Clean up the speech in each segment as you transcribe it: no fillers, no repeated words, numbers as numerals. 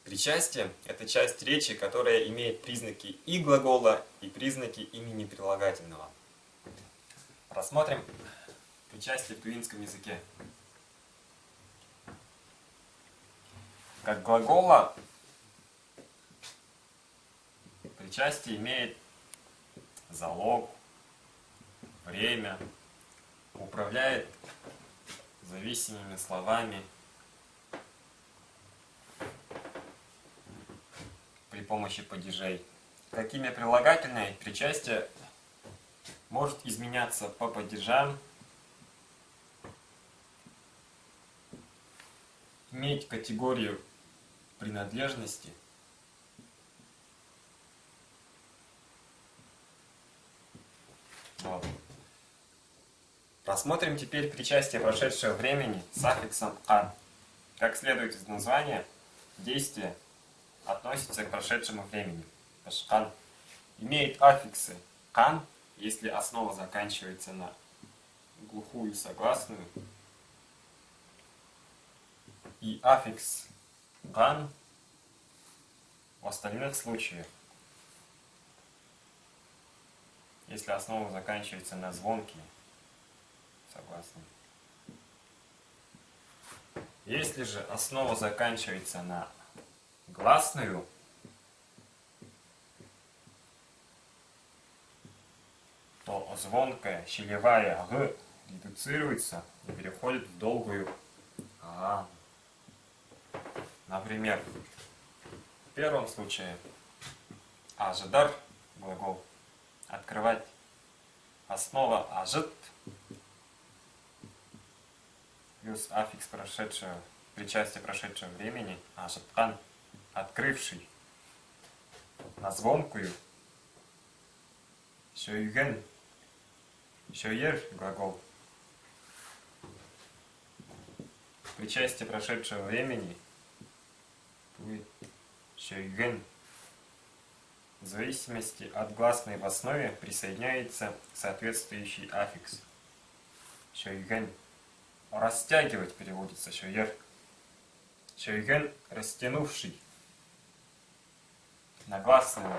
Причастие – это часть речи, которая имеет признаки и глагола, и признаки имени прилагательного. Рассмотрим причастие в тувинском языке. Как глагола причастие имеет залог, время, управляет зависимыми словами при помощи падежей. Как имя прилагательное, причастие может изменяться по падежам, иметь категорию принадлежности, Рассмотрим теперь причастие прошедшего времени с аффиксом «ан». Как следует из названия, действие относится к прошедшему времени. Пашкан имеет аффиксы «кан», если основа заканчивается на глухую согласную, и аффикс «ган» в остальных случаях, если основа заканчивается на звонкие согласные. Если же основа заканчивается на гласную, то звонкая щелевая «г» редуцируется и переходит в долгую «а». Например, в первом случае «ажидар» глагол «открывать», основа «ажит» плюс аффикс прошедшего, причастие прошедшего времени, «ажиткан» открывший, на звонкую «шойген», «шойер» глагол причастие прошедшего времени будет «шойген». В зависимости от гласной в основе присоединяется соответствующий аффикс. «Шойген». Растягивать переводится «шойер». «Шойген» растянувший. На гласную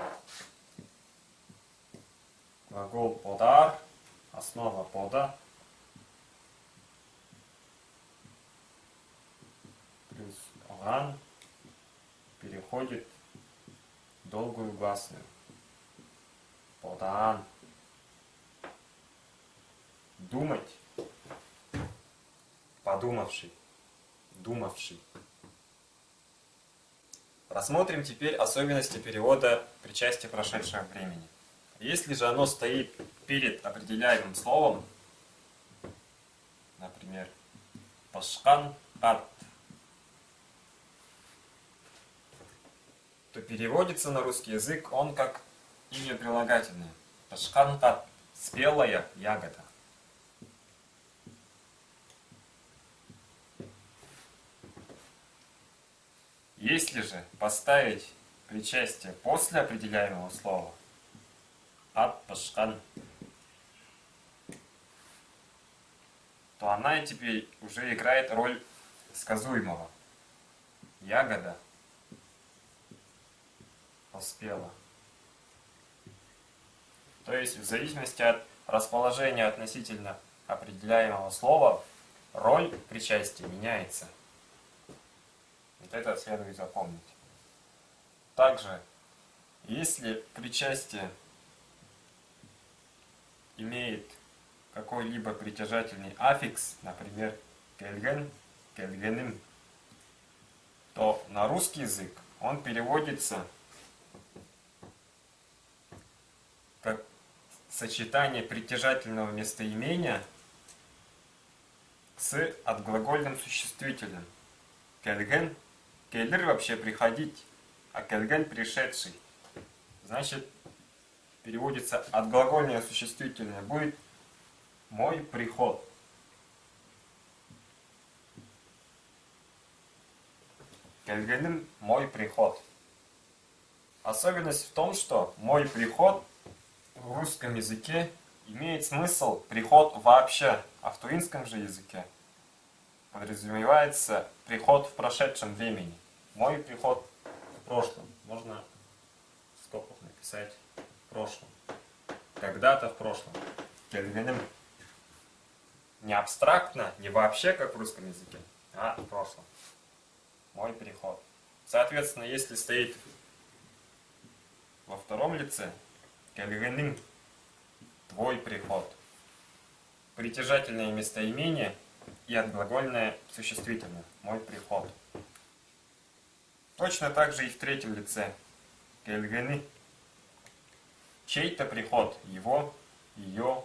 глагол «подар», основа «пода», плюс «ган» переходит в долгую гласную. «Подаан». Думать, подумавший, думавший. Рассмотрим теперь особенности перевода причастия прошедшего времени. Если же оно стоит перед определяемым словом, например, «пашкан ат», то переводится на русский язык он как имя прилагательное. «Пашкан ат» – спелая ягода. Если же поставить причастие после определяемого слова «ат пашкан», то она теперь уже играет роль сказуемого. Ягода поспела. То есть в зависимости от расположения относительно определяемого слова роль причастия меняется. Вот это следует запомнить. Также, если причастие имеет какой-либо притяжательный аффикс, например, «кельген», «кельгеним», то на русский язык он переводится как сочетание притяжательного местоимения с отглагольным существительным. «Кельген», «келлер» вообще приходить, а «кельген» пришедший. Значит, переводится отглагольное существительное будет «мой приход». «Кельгеним» – «мой приход». Особенность в том, что «мой приход» в русском языке имеет смысл приход вообще, а в тувинском же языке подразумевается приход в прошедшем времени. Мой приход прошлом. Можно в скобках написать в прошлом. Когда-то в прошлом. Кельгенем. Не абстрактно, не вообще, как в русском языке, а в прошлом. Мой приход. Соответственно, если стоит во втором лице, кельгенем, твой приход. Притяжательное местоимение и отглагольное существительное. Мой приход. Точно так же и в третьем лице. Кельгени. Чей-то приход. Его, ее,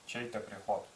чей-то приход.